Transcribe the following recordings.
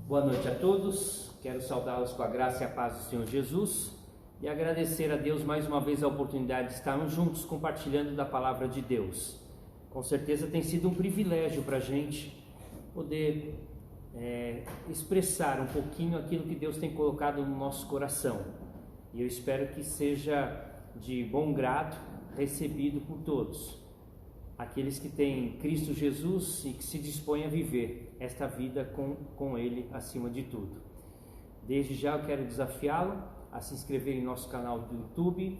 Boa noite a todos, quero saudá-los com a graça e a paz do Senhor Jesus e agradecer a Deus mais uma vez a oportunidade de estarmos juntos compartilhando da Palavra de Deus. Com certeza tem sido um privilégio para a gente poder expressar um pouquinho aquilo que Deus tem colocado no nosso coração, e eu espero que seja de bom grado recebido por todos, aqueles que têm Cristo Jesus e que se dispõem a viver esta vida com Ele acima de tudo. Desde já eu quero desafiá-lo a se inscrever em nosso canal do YouTube,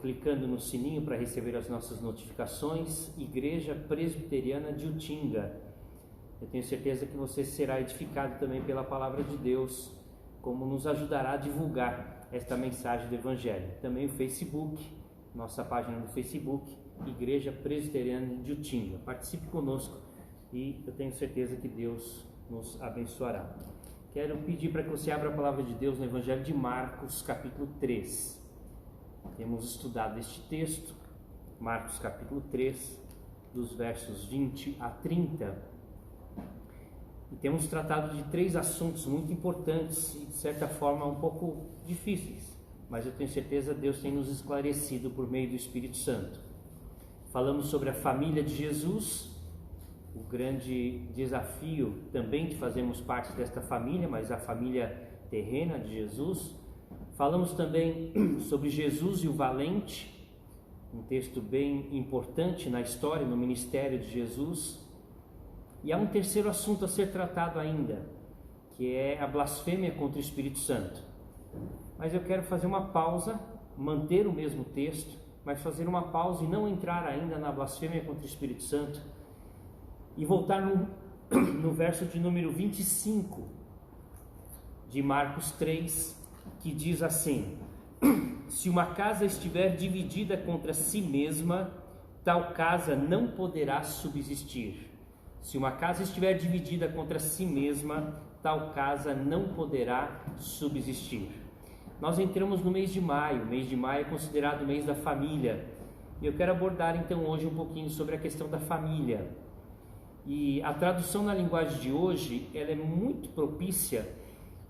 clicando no sininho para receber as nossas notificações. Igreja Presbiteriana de Utinga. Eu tenho certeza que você será edificado também pela Palavra de Deus, como nos ajudará a divulgar esta mensagem do Evangelho. Também o Facebook, nossa página no Facebook, Igreja Presbiteriana de Utinga. Participe conosco e eu tenho certeza que Deus nos abençoará. Quero pedir para que você abra a Palavra de Deus no Evangelho de Marcos, capítulo 3. Temos estudado este texto, Marcos capítulo 3, dos versos 20 a 30. E temos tratado de três assuntos muito importantes e de certa forma um pouco difíceis, mas eu tenho certeza que Deus tem nos esclarecido por meio do Espírito Santo. Falamos sobre a família de Jesus, o grande desafio também de fazermos parte desta família, mas a família terrena de Jesus. Falamos também sobre Jesus e o valente, um texto bem importante na história, no ministério de Jesus. E há um terceiro assunto a ser tratado ainda, que é a blasfêmia contra o Espírito Santo. Mas eu quero fazer uma pausa, manter o mesmo texto, mas fazer uma pausa e não entrar ainda na blasfêmia contra o Espírito Santo, e voltar no verso de número 25 de Marcos 3, que diz assim: se uma casa estiver dividida contra si mesma, tal casa não poderá subsistir. Se uma casa estiver dividida contra si mesma, tal casa não poderá subsistir. Nós entramos no mês de maio. O mês de maio é considerado o mês da família. E eu quero abordar então hoje um pouquinho sobre a questão da família. E a tradução na linguagem de hoje, ela é muito propícia,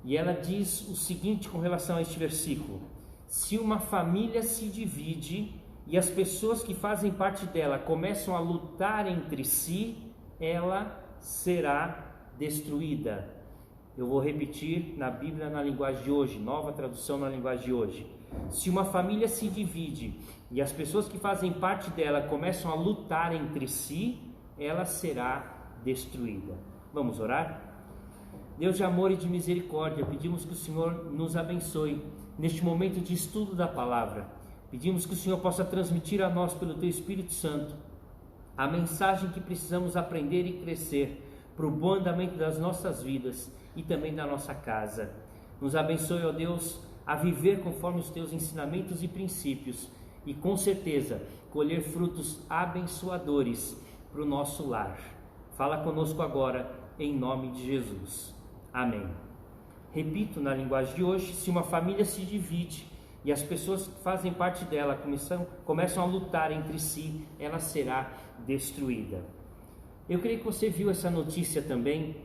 e ela diz o seguinte com relação a este versículo: se uma família se divide e as pessoas que fazem parte dela começam a lutar entre si, ela será destruída. Eu vou repetir na Bíblia na linguagem de hoje, nova tradução na linguagem de hoje. Se uma família se divide e as pessoas que fazem parte dela começam a lutar entre si, ela será destruída. Vamos orar? Deus de amor e de misericórdia, pedimos que o Senhor nos abençoe neste momento de estudo da palavra. Pedimos que o Senhor possa transmitir a nós pelo Teu Espírito Santo a mensagem que precisamos aprender e crescer para o bom andamento das nossas vidas e também da nossa casa. Nos abençoe, ó Deus, a viver conforme os Teus ensinamentos e princípios e com certeza colher frutos abençoadores para o nosso lar. Fala conosco agora, em nome de Jesus. Amém. Repito na linguagem de hoje: se uma família se divide e as pessoas que fazem parte dela começam a lutar entre si, ela será destruída. Eu creio que você viu essa notícia também,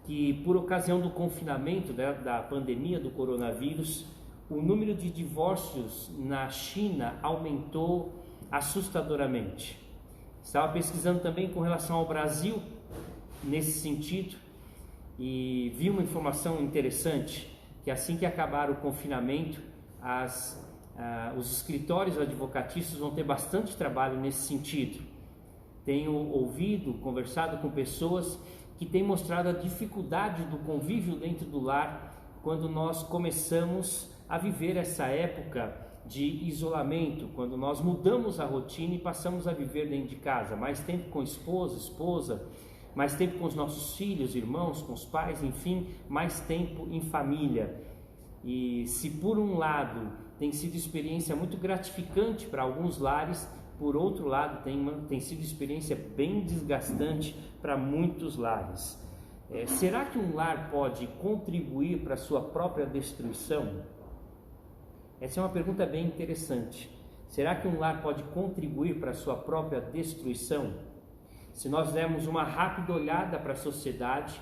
que por ocasião do confinamento da pandemia do coronavírus, o número de divórcios na China aumentou assustadoramente. Estava pesquisando também com relação ao Brasil nesse sentido e vi uma informação interessante, que assim que acabar o confinamento, os escritórios advocatícios vão ter bastante trabalho nesse sentido. Tenho ouvido, conversado com pessoas que têm mostrado a dificuldade do convívio dentro do lar quando nós começamos a viver essa época de isolamento, quando nós mudamos a rotina e passamos a viver dentro de casa, mais tempo com esposa, mais tempo com os nossos filhos, irmãos, com os pais, enfim, mais tempo em família. E se por um lado tem sido experiência muito gratificante para alguns lares, por outro lado tem sido experiência bem desgastante para muitos lares. Será que um lar pode contribuir para a sua própria destruição? Essa é uma pergunta bem interessante. Será que um lar pode contribuir para a sua própria destruição? Se nós dermos uma rápida olhada para a sociedade,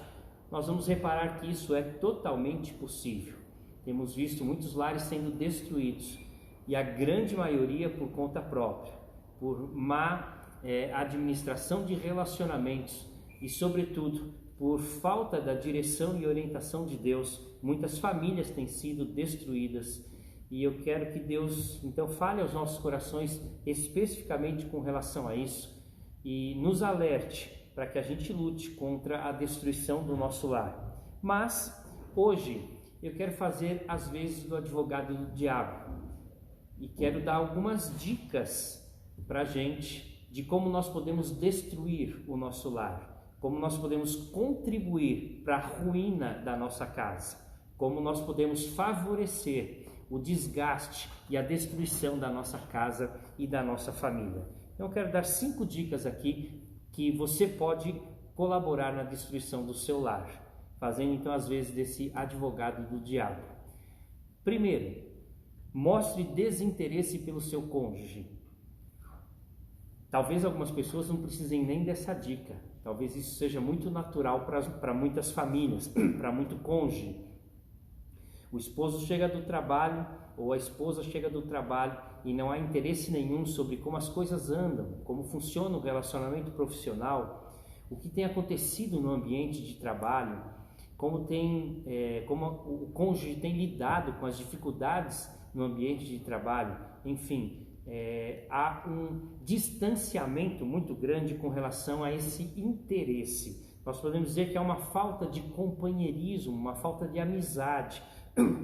nós vamos reparar que isso é totalmente possível. Temos visto muitos lares sendo destruídos, e a grande maioria por conta própria, por má administração de relacionamentos e, sobretudo, por falta da direção e orientação de Deus. Muitas famílias têm sido destruídas, e eu quero que Deus então fale aos nossos corações especificamente com relação a isso e nos alerte para que a gente lute contra a destruição do nosso lar. Mas hoje eu quero fazer as vezes do advogado do diabo e quero dar algumas dicas para a gente de como nós podemos destruir o nosso lar, como nós podemos contribuir para a ruína da nossa casa, como nós podemos favorecer o desgaste e a destruição da nossa casa e da nossa família. Então eu quero dar 5 dicas aqui que você pode colaborar na destruição do seu lar, fazendo então às vezes desse advogado do diabo. Primeiro, mostre desinteresse pelo seu cônjuge. Talvez algumas pessoas não precisem nem dessa dica. Talvez isso seja muito natural para muitas famílias, para muito cônjuge. O esposo chega do trabalho ou a esposa chega do trabalho e não há interesse nenhum sobre como as coisas andam, como funciona o relacionamento profissional, o que tem acontecido no ambiente de trabalho, como o cônjuge tem lidado com as dificuldades no ambiente de trabalho, enfim. Há um distanciamento muito grande com relação a esse interesse. Nós podemos dizer que há uma falta de companheirismo, uma falta de amizade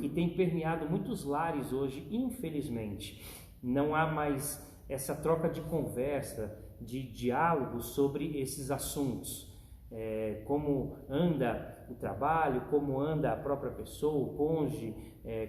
que tem permeado muitos lares hoje, infelizmente. Não há mais essa troca de conversa, de diálogo sobre esses assuntos. Como anda o trabalho, como anda a própria pessoa, o cônjuge,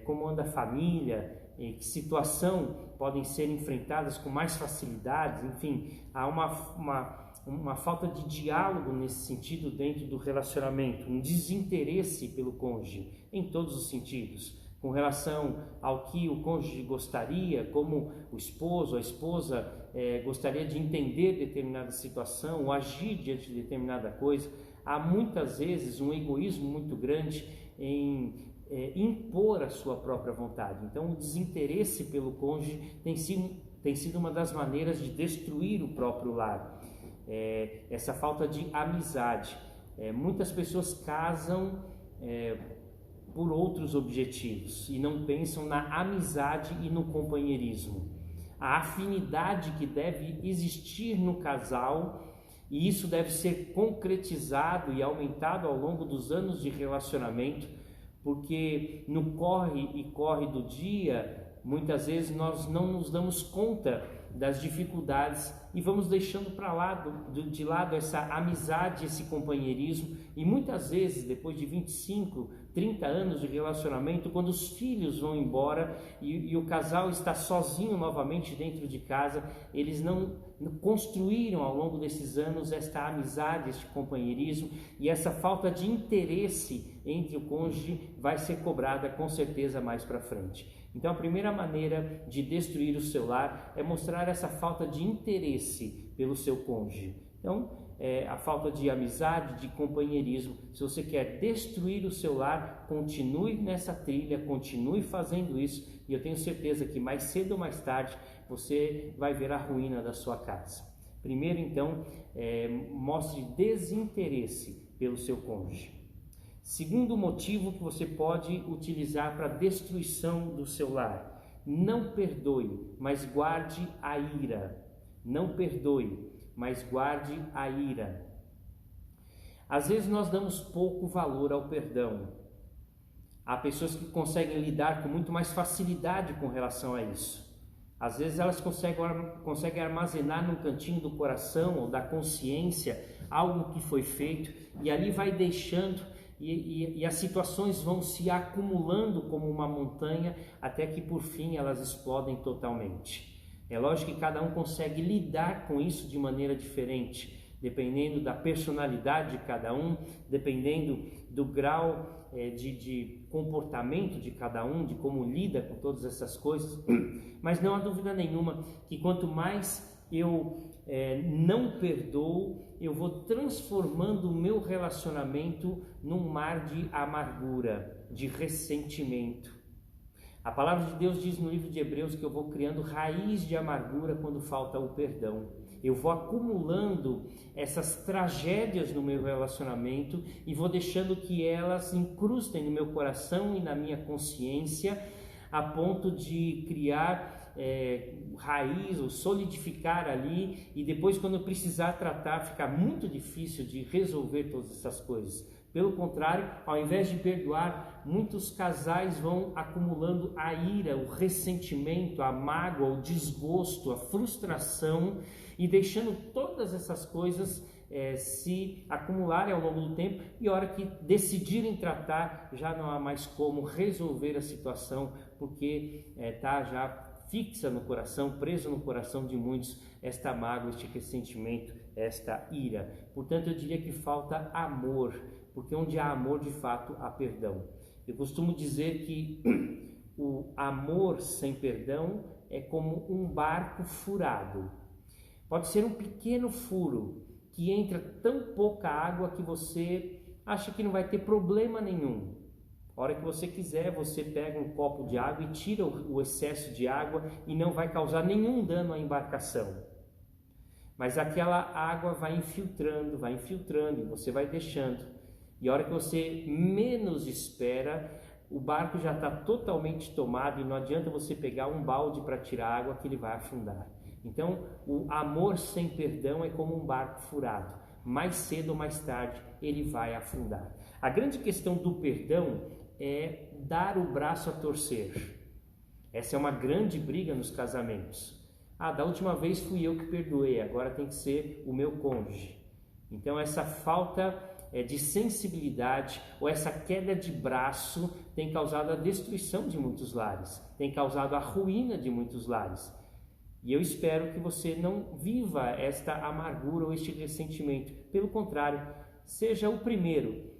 como anda a família, em que situação podem ser enfrentadas com mais facilidade. Enfim, há uma falta de diálogo nesse sentido dentro do relacionamento, um desinteresse pelo cônjuge em todos os sentidos, com relação ao que o cônjuge gostaria, como o esposo, a esposa gostaria de entender determinada situação, ou agir diante de determinada coisa. Há muitas vezes um egoísmo muito grande em impor a sua própria vontade. Então o desinteresse pelo cônjuge tem sido uma das maneiras de destruir o próprio lar. Essa falta de amizade. Muitas pessoas casam por outros objetivos e não pensam na amizade e no companheirismo. A afinidade que deve existir no casal, e isso deve ser concretizado e aumentado ao longo dos anos de relacionamento, porque no corre e corre do dia, muitas vezes nós não nos damos conta das dificuldades e vamos deixando de lado essa amizade, esse companheirismo, e muitas vezes, depois de 25, 30 anos de relacionamento, quando os filhos vão embora e o casal está sozinho novamente dentro de casa, eles não construíram ao longo desses anos esta amizade, este companheirismo, e essa falta de interesse entre o cônjuge vai ser cobrada com certeza mais para frente. Então a primeira maneira de destruir o seu lar é mostrar essa falta de interesse pelo seu cônjuge. Então, a falta de amizade, de companheirismo. Se você quer destruir o seu lar, continue nessa trilha, continue fazendo isso, e eu tenho certeza que mais cedo ou mais tarde você vai ver a ruína da sua casa. Primeiro, então, mostre desinteresse pelo seu cônjuge. Segundo motivo que você pode utilizar para a destruição do seu lar: não perdoe, mas guarde a ira. Não perdoe, mas guarde a ira. Às vezes nós damos pouco valor ao perdão. Há pessoas que conseguem lidar com muito mais facilidade com relação a isso. Às vezes elas conseguem armazenar num cantinho do coração ou da consciência algo que foi feito, e ali vai deixando, e as situações vão se acumulando como uma montanha, até que por fim elas explodem totalmente. É lógico que cada um consegue lidar com isso de maneira diferente, dependendo da personalidade de cada um, dependendo do grau de comportamento de cada um, de como lida com todas essas coisas. Mas não há dúvida nenhuma que quanto mais eu não perdoo, eu vou transformando o meu relacionamento num mar de amargura, de ressentimento. A palavra de Deus diz no livro de Hebreus que eu vou criando raiz de amargura quando falta o perdão. Eu vou acumulando essas tragédias no meu relacionamento e vou deixando que elas incrustem no meu coração e na minha consciência, a ponto de criar raiz ou solidificar ali, e depois, quando eu precisar tratar, ficar muito difícil de resolver todas essas coisas. Pelo contrário, ao invés de perdoar, muitos casais vão acumulando a ira, o ressentimento, a mágoa, o desgosto, a frustração, e deixando todas essas coisas se acumularem ao longo do tempo, e a hora que decidirem tratar, já não há mais como resolver a situação, porque está já fixa no coração, preso no coração de muitos, esta mágoa, este ressentimento, esta ira. Portanto, eu diria que falta amor, porque onde há amor, de fato, há perdão. Eu costumo dizer que o amor sem perdão é como um barco furado. Pode ser um pequeno furo que entra tão pouca água que você acha que não vai ter problema nenhum. A hora que você quiser, você pega um copo de água e tira o excesso de água e não vai causar nenhum dano à embarcação. Mas aquela água vai infiltrando e você vai deixando. E a hora que você menos espera, o barco já está totalmente tomado e não adianta você pegar um balde para tirar a água que ele vai afundar. Então, o amor sem perdão é como um barco furado. Mais cedo ou mais tarde, ele vai afundar. A grande questão do perdão é dar o braço a torcer. Essa é uma grande briga nos casamentos. Da última vez fui eu que perdoei, agora tem que ser o meu cônjuge. Então, essa falta de sensibilidade ou essa queda de braço tem causado a destruição de muitos lares, tem causado a ruína de muitos lares. E eu espero que você não viva esta amargura ou este ressentimento. Pelo contrário, seja o primeiro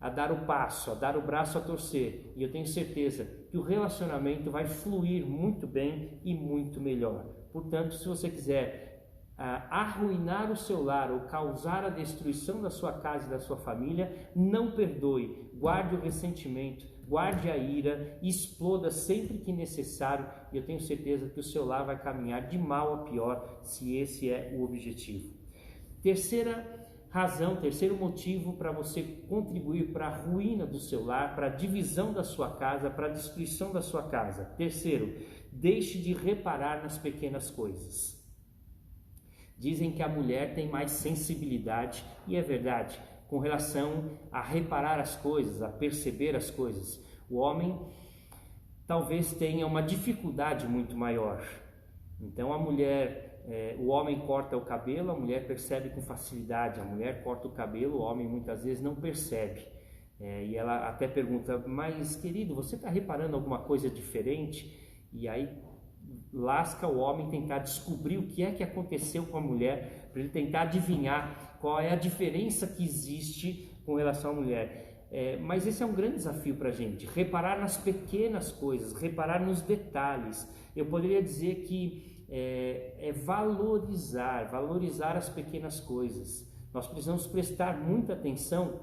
a dar o passo, a dar o braço a torcer. E eu tenho certeza que o relacionamento vai fluir muito bem e muito melhor. Portanto, se você quiser arruinar o seu lar ou causar a destruição da sua casa e da sua família, não perdoe, guarde o ressentimento, guarde a ira, exploda sempre que necessário, e eu tenho certeza que o seu lar vai caminhar de mal a pior, se esse é o objetivo. Terceira razão, terceiro motivo para você contribuir para a ruína do seu lar, para a divisão da sua casa, para a destruição da sua casa. Terceiro, deixe de reparar nas pequenas coisas. Dizem que a mulher tem mais sensibilidade, e é verdade, com relação a reparar as coisas, a perceber as coisas. O homem talvez tenha uma dificuldade muito maior. Então a mulher, o homem corta o cabelo, a mulher percebe com facilidade. A mulher corta o cabelo, o homem muitas vezes não percebe. E ela até pergunta, mas querido, você está reparando alguma coisa diferente? E aí lasca o homem tentar descobrir o que é que aconteceu com a mulher, para ele tentar adivinhar qual é a diferença que existe com relação à mulher. Mas esse é um grande desafio para a gente, reparar nas pequenas coisas, reparar nos detalhes. Eu poderia dizer que valorizar as pequenas coisas. Nós precisamos prestar muita atenção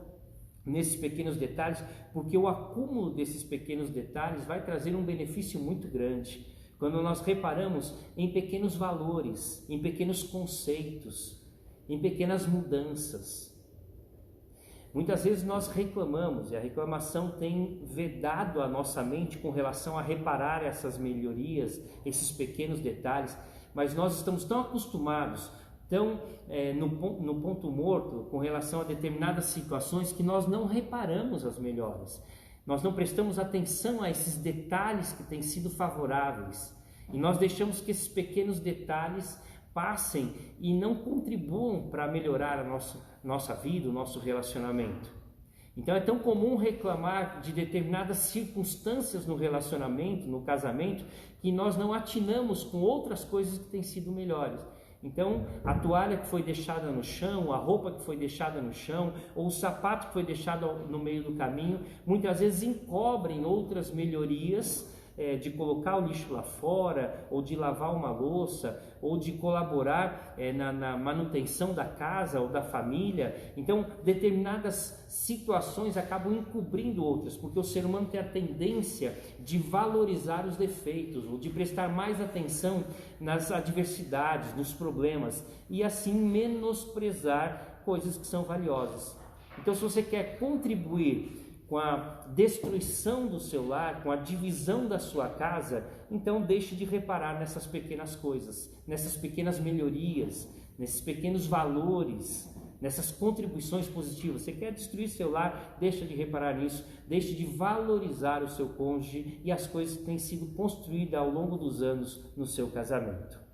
nesses pequenos detalhes, porque o acúmulo desses pequenos detalhes vai trazer um benefício muito grande. Quando nós reparamos em pequenos valores, em pequenos conceitos, em pequenas mudanças. Muitas vezes nós reclamamos, e a reclamação tem vedado a nossa mente com relação a reparar essas melhorias, esses pequenos detalhes, mas nós estamos tão acostumados, no ponto morto com relação a determinadas situações, que nós não reparamos as melhoras. Nós não prestamos atenção a esses detalhes que têm sido favoráveis, e nós deixamos que esses pequenos detalhes passem e não contribuam para melhorar a nossa vida, o nosso relacionamento. Então é tão comum reclamar de determinadas circunstâncias no relacionamento, no casamento, que nós não atinamos com outras coisas que têm sido melhores. Então, a toalha que foi deixada no chão, a roupa que foi deixada no chão, ou o sapato que foi deixado no meio do caminho, muitas vezes encobrem outras melhorias de colocar o lixo lá fora, ou de lavar uma louça, ou de colaborar na manutenção da casa ou da família. Então, determinadas situações acabam encobrindo outras, porque o ser humano tem a tendência de valorizar os defeitos, ou de prestar mais atenção nas adversidades, nos problemas, e assim menosprezar coisas que são valiosas. Então, se você quer contribuir com a destruição do seu lar, com a divisão da sua casa, então deixe de reparar nessas pequenas coisas, nessas pequenas melhorias, nesses pequenos valores, nessas contribuições positivas. Você quer destruir seu lar, deixa de reparar nisso, deixe de valorizar o seu cônjuge e as coisas que têm sido construídas ao longo dos anos no seu casamento.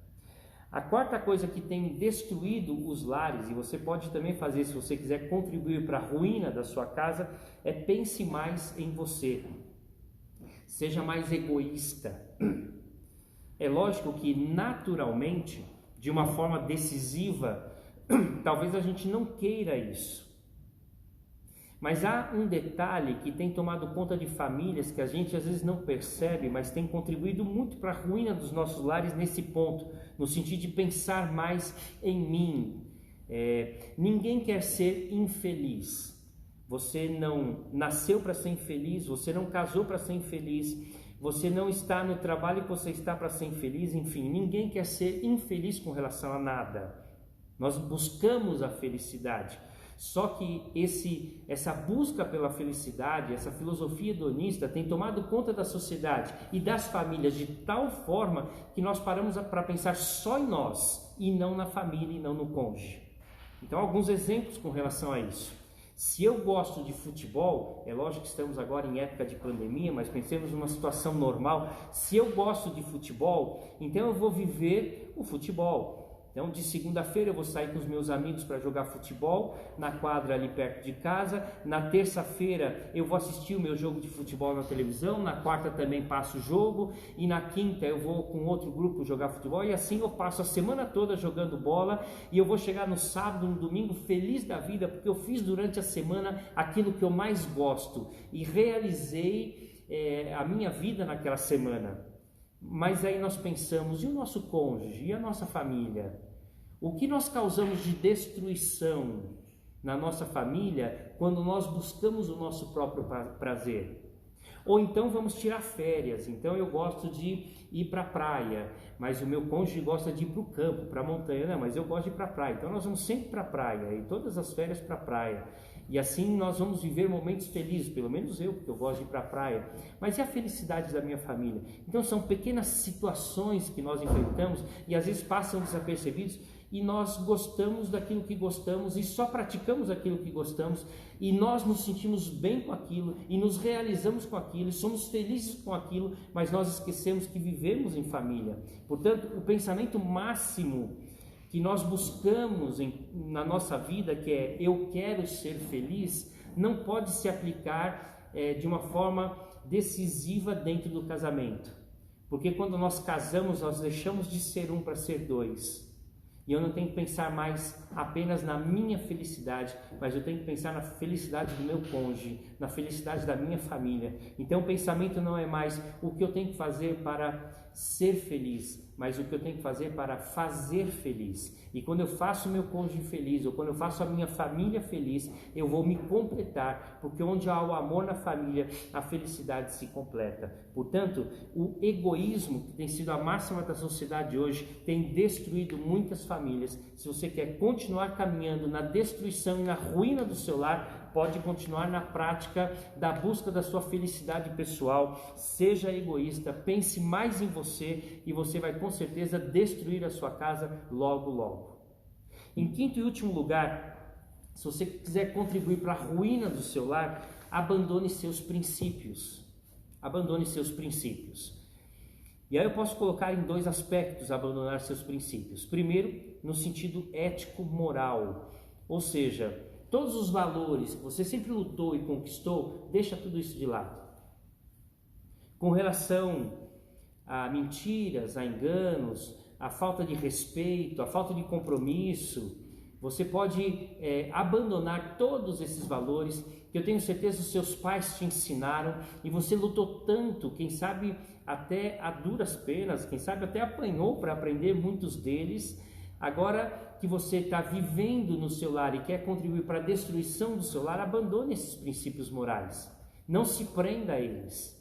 A quarta coisa que tem destruído os lares, e você pode também fazer se você quiser contribuir para a ruína da sua casa, é pense mais em você. Seja mais egoísta. É lógico que naturalmente, de uma forma decisiva, talvez a gente não queira isso. Mas há um detalhe que tem tomado conta de famílias que a gente às vezes não percebe, mas tem contribuído muito para a ruína dos nossos lares nesse ponto, no sentido de pensar mais em mim. Ninguém quer ser infeliz. Você não nasceu para ser infeliz, você não casou para ser infeliz, você não está no trabalho que você está para ser infeliz, enfim, ninguém quer ser infeliz com relação a nada. Nós buscamos a felicidade. Só que essa busca pela felicidade, essa filosofia hedonista tem tomado conta da sociedade e das famílias de tal forma que nós paramos para pensar só em nós e não na família e não no cônjuge. Então, alguns exemplos com relação a isso. Se eu gosto de futebol, é lógico que estamos agora em época de pandemia, mas pensemos numa situação normal. Se eu gosto de futebol, então eu vou viver o futebol. Então, de segunda-feira eu vou sair com os meus amigos para jogar futebol na quadra ali perto de casa. Na terça-feira eu vou assistir o meu jogo de futebol na televisão. Na quarta também passo o jogo. E na quinta eu vou com outro grupo jogar futebol. E assim eu passo a semana toda jogando bola. E eu vou chegar no sábado, no domingo, feliz da vida, porque eu fiz durante a semana aquilo que eu mais gosto. E realizei a minha vida naquela semana. Mas aí nós pensamos, e o nosso cônjuge, e a nossa família? O que nós causamos de destruição na nossa família quando nós buscamos o nosso próprio prazer? Ou então vamos tirar férias, então eu gosto de ir para a praia, mas o meu cônjuge gosta de ir para o campo, para a montanha, não, mas eu gosto de ir para a praia, então nós vamos sempre para a praia, e todas as férias para a praia. E assim nós vamos viver momentos felizes, pelo menos eu, porque eu gosto de ir para a praia. Mas e a felicidade da minha família? Então são pequenas situações que nós enfrentamos e às vezes passam desapercebidos e nós gostamos daquilo que gostamos e só praticamos aquilo que gostamos e nós nos sentimos bem com aquilo e nos realizamos com aquilo e somos felizes com aquilo, mas nós esquecemos que vivemos em família. Portanto, o pensamento máximo que nós buscamos na nossa vida, que é eu quero ser feliz, não pode se aplicar de uma forma decisiva dentro do casamento. Porque quando nós casamos, nós deixamos de ser um para ser dois. E eu não tenho que pensar mais apenas na minha felicidade, mas eu tenho que pensar na felicidade do meu cônjuge, na felicidade da minha família. Então o pensamento não é mais o que eu tenho que fazer para ser feliz, mas o que eu tenho que fazer para fazer feliz. E quando eu faço o meu cônjuge feliz, ou quando eu faço a minha família feliz, eu vou me completar, porque onde há o amor na família, a felicidade se completa. Portanto, o egoísmo, que tem sido a máxima da sociedade hoje, tem destruído muitas famílias. Se você quer continuar caminhando na destruição e na ruína do seu lar, pode continuar na prática da busca da sua felicidade pessoal. Seja egoísta, pense mais em você e você vai com certeza destruir a sua casa logo, logo. Em quinto e último lugar, se você quiser contribuir para a ruína do seu lar, abandone seus princípios. Abandone seus princípios. E aí eu posso colocar em dois aspectos abandonar seus princípios. Primeiro, no sentido ético-moral, ou seja, todos os valores que você sempre lutou e conquistou, deixa tudo isso de lado. Com relação a mentiras, a enganos, a falta de respeito, a falta de compromisso, Você pode abandonar todos esses valores que eu tenho certeza os seus pais te ensinaram e você lutou tanto, quem sabe até a duras penas, quem sabe até apanhou para aprender muitos deles. Agora que você está vivendo no seu lar e quer contribuir para a destruição do seu lar, abandone esses princípios morais. Não se prenda a eles.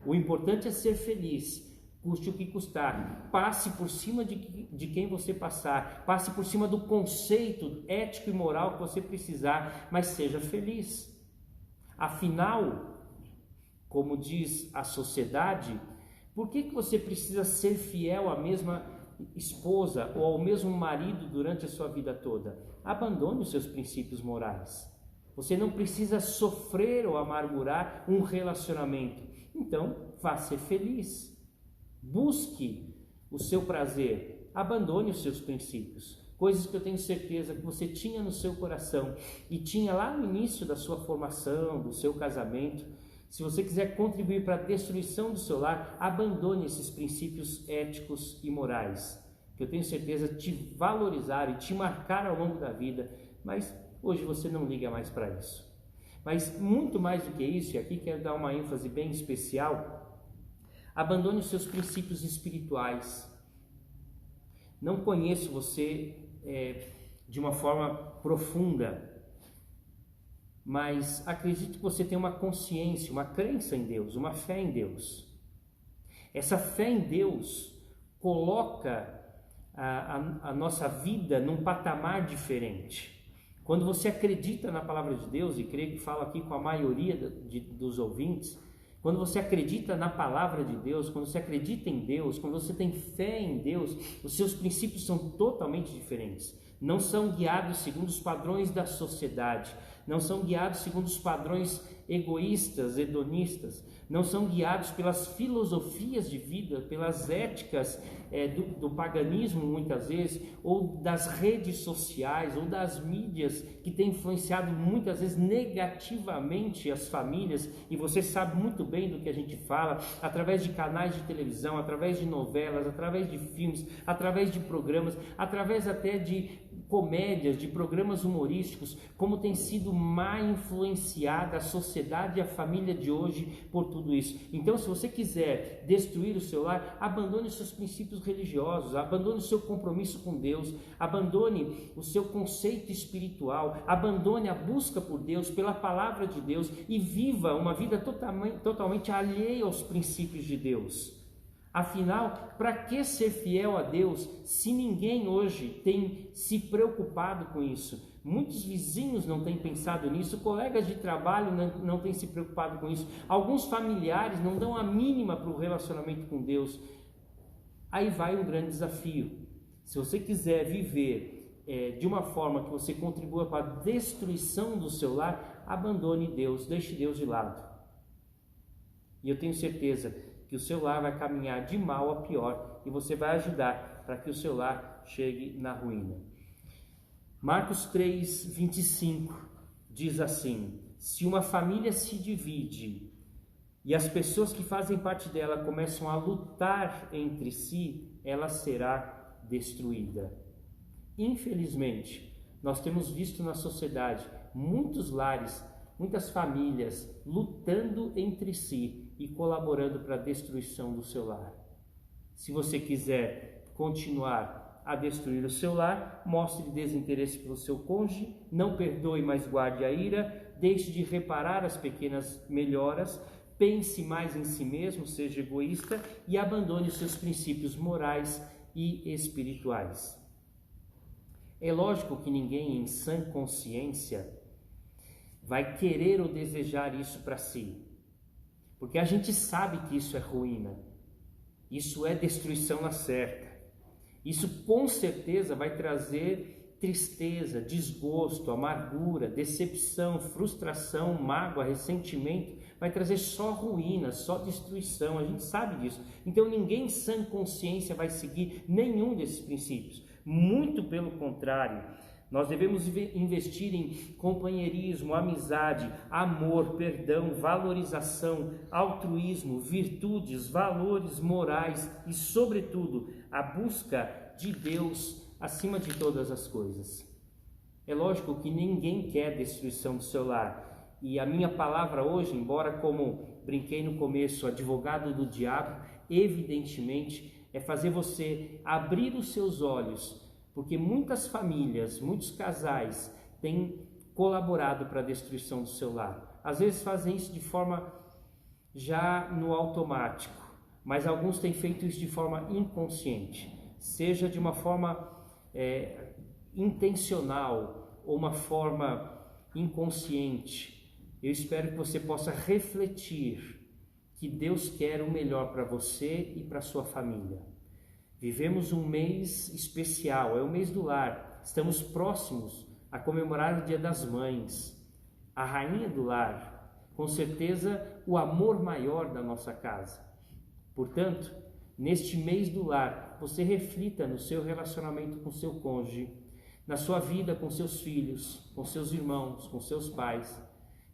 O importante é ser feliz, custe o que custar. Passe por cima de quem você passar, passe por cima do conceito ético e moral que você precisar, mas seja feliz. Afinal, como diz a sociedade, por que você precisa ser fiel à mesma esposa ou ao mesmo marido durante a sua vida toda? Abandone os seus princípios morais. Você não precisa sofrer ou amargurar um relacionamento. Então, vá ser feliz. Busque o seu prazer. Abandone os seus princípios. Coisas que eu tenho certeza que você tinha no seu coração e tinha lá no início da sua formação, do seu casamento. Se você quiser contribuir para a destruição do seu lar, abandone esses princípios éticos e morais, que eu tenho certeza te valorizaram e te marcaram ao longo da vida, mas hoje você não liga mais para isso. Mas muito mais do que isso, e aqui quero dar uma ênfase bem especial, abandone os seus princípios espirituais. Não conheço você de uma forma profunda, mas acredito que você tem uma consciência, uma crença em Deus, uma fé em Deus. Essa fé em Deus coloca a nossa vida num patamar diferente. Quando você acredita na palavra de Deus, e creio que falo aqui com a maioria dos ouvintes, quando você acredita na palavra de Deus, quando você acredita em Deus, quando você tem fé em Deus, os seus princípios são totalmente diferentes. Não são guiados segundo os padrões da sociedade, não são guiados segundo os padrões egoístas, hedonistas, não são guiados pelas filosofias de vida, pelas éticas do paganismo muitas vezes, ou das redes sociais, ou das mídias que têm influenciado muitas vezes negativamente as famílias, e você sabe muito bem do que a gente fala, através de canais de televisão, através de novelas, através de filmes, através de programas, através até de comédias, de programas humorísticos, como tem sido má influenciada a sociedade e a família de hoje por tudo isso. Então, se você quiser destruir o seu lar, abandone os seus princípios religiosos, abandone o seu compromisso com Deus, abandone o seu conceito espiritual, abandone a busca por Deus, pela palavra de Deus e viva uma vida totalmente alheia aos princípios de Deus. Afinal, para que ser fiel a Deus se ninguém hoje tem se preocupado com isso? Muitos vizinhos não têm pensado nisso, colegas de trabalho não têm se preocupado com isso, alguns familiares não dão a mínima para o relacionamento com Deus. Aí vai um grande desafio. Se você quiser viver de uma forma que você contribua para a destruição do seu lar, abandone Deus, deixe Deus de lado. E eu tenho certeza que o seu lar vai caminhar de mal a pior e você vai ajudar para que o seu lar chegue na ruína. Marcos 3:25 diz assim: se uma família se divide e as pessoas que fazem parte dela começam a lutar entre si, ela será destruída. Infelizmente, nós temos visto na sociedade muitos lares, muitas famílias lutando entre si e colaborando para a destruição do seu lar. Se você quiser continuar a destruir o seu lar, mostre desinteresse pelo seu cônjuge, não perdoe, mas guarde a ira, deixe de reparar as pequenas melhoras, pense mais em si mesmo, seja egoísta e abandone os seus princípios morais e espirituais. É lógico que ninguém em sã consciência vai querer ou desejar isso para si, porque a gente sabe que isso é ruína, isso é destruição na certa, isso com certeza vai trazer tristeza, desgosto, amargura, decepção, frustração, mágoa, ressentimento, vai trazer só ruína, só destruição, a gente sabe disso. Então ninguém em sã consciência vai seguir nenhum desses princípios, muito pelo contrário. Nós devemos investir em companheirismo, amizade, amor, perdão, valorização, altruísmo, virtudes, valores morais e, sobretudo, a busca de Deus acima de todas as coisas. É lógico que ninguém quer destruição do seu lar. E a minha palavra hoje, embora como brinquei no começo, advogado do diabo, evidentemente é fazer você abrir os seus olhos, porque muitas famílias, muitos casais têm colaborado para a destruição do seu lar. Às vezes fazem isso de forma já no automático, mas alguns têm feito isso de forma inconsciente, seja de uma forma intencional ou uma forma inconsciente. Eu espero que você possa refletir que Deus quer o melhor para você e para sua família. Vivemos um mês especial, é o mês do lar. Estamos próximos a comemorar o Dia das Mães, a rainha do lar, com certeza o amor maior da nossa casa. Portanto, neste mês do lar, você reflita no seu relacionamento com seu cônjuge, na sua vida com seus filhos, com seus irmãos, com seus pais.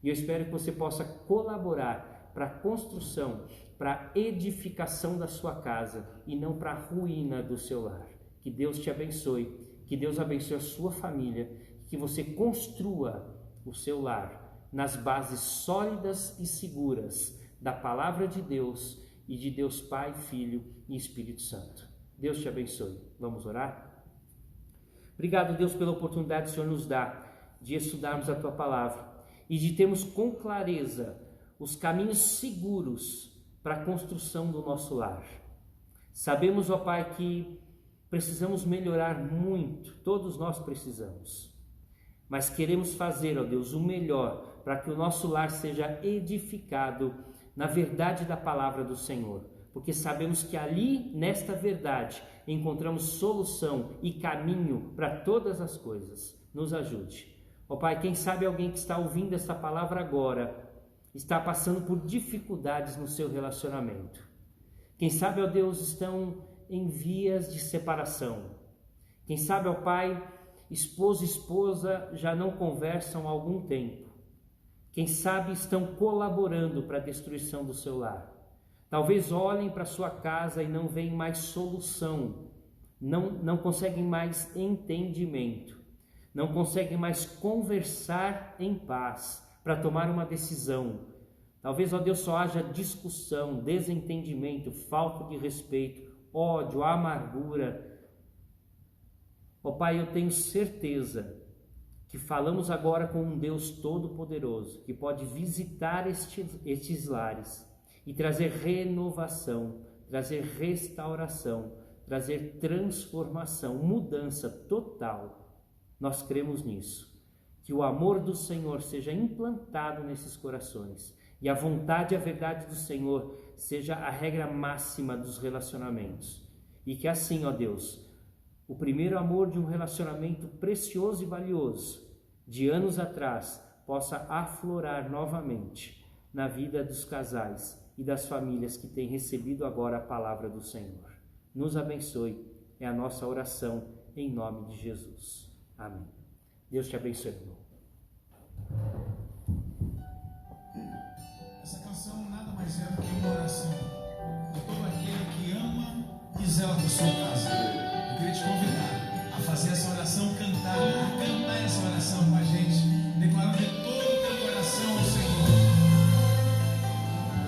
E eu espero que você possa colaborar para a construção, para a edificação da sua casa e não para a ruína do seu lar. Que Deus te abençoe, que Deus abençoe a sua família, que você construa o seu lar nas bases sólidas e seguras da palavra de Deus e de Deus Pai, Filho e Espírito Santo. Deus te abençoe. Vamos orar? Obrigado, Deus, pela oportunidade que o Senhor nos dá de estudarmos a Tua Palavra e de termos com clareza os caminhos seguros para a construção do nosso lar. Sabemos, ó Pai, que precisamos melhorar muito, todos nós precisamos, mas queremos fazer, ó Deus, o melhor para que o nosso lar seja edificado na verdade da palavra do Senhor, porque sabemos que ali, nesta verdade, encontramos solução e caminho para todas as coisas. Nos ajude. Ó Pai, quem sabe alguém que está ouvindo essa palavra agora está passando por dificuldades no seu relacionamento. Quem sabe, ó Deus, estão em vias de separação. Quem sabe, ó Pai, esposo e esposa já não conversam há algum tempo. Quem sabe estão colaborando para a destruição do seu lar. Talvez olhem para sua casa e não veem mais solução, não conseguem mais entendimento, não conseguem mais conversar em paz para tomar uma decisão. Talvez, ó Deus, só haja discussão, desentendimento, falta de respeito, ódio, amargura. Ó Pai, eu tenho certeza que falamos agora com um Deus todo-poderoso, que pode visitar estes lares e trazer renovação, trazer restauração, trazer transformação, mudança total. Nós cremos nisso. Que o amor do Senhor seja implantado nesses corações e a vontade e a verdade do Senhor seja a regra máxima dos relacionamentos. E que assim, ó Deus, o primeiro amor de um relacionamento precioso e valioso de anos atrás possa aflorar novamente na vida dos casais e das famílias que têm recebido agora a palavra do Senhor. Nos abençoe, é a nossa oração em nome de Jesus. Amém. Deus te abençoe, irmão. Essa canção nada mais é do que uma oração de todo aquele que ama e zela por sua casa. Eu queria te convidar a fazer essa oração, a cantar essa oração com a gente, declarando de todo o teu coração ao Senhor,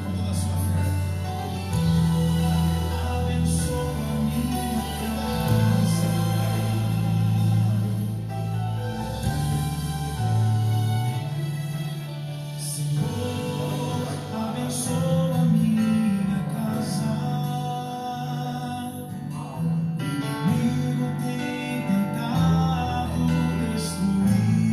com toda a sua fé. Abençoa minha casa, Senhor, abençoa minha casa. O inimigo tem tentado destruir,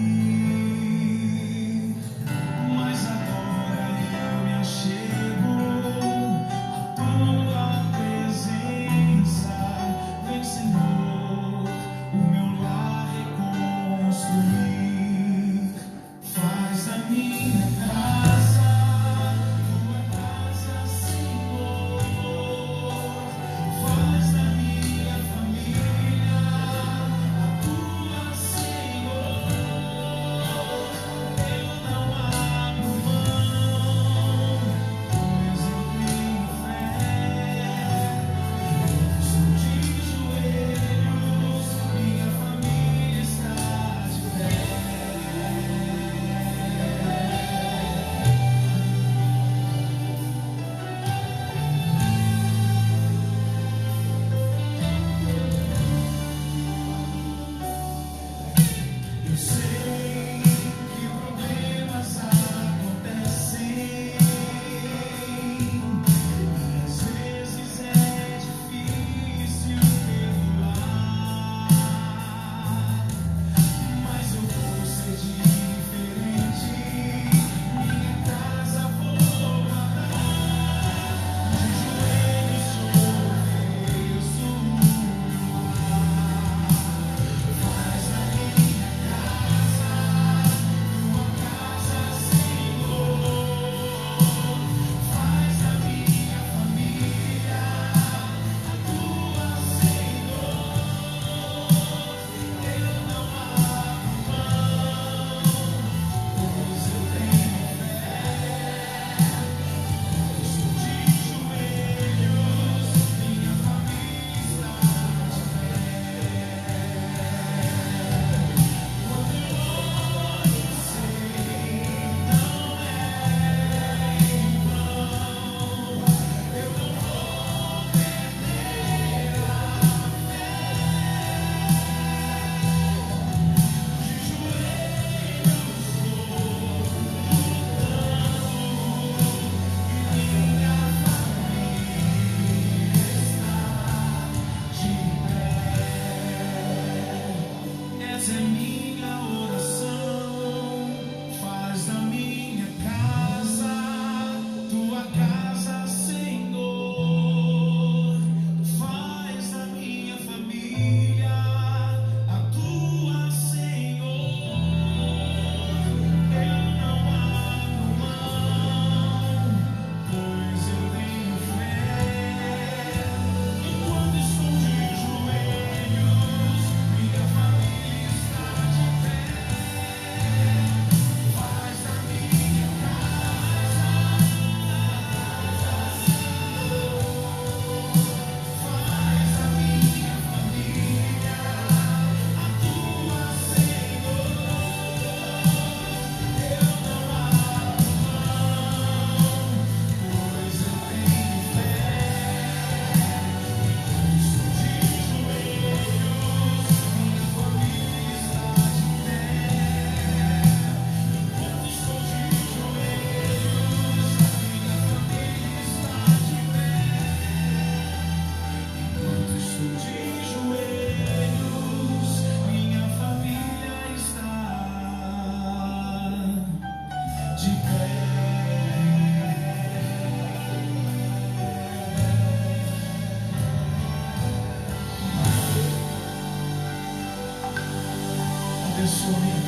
abençoe.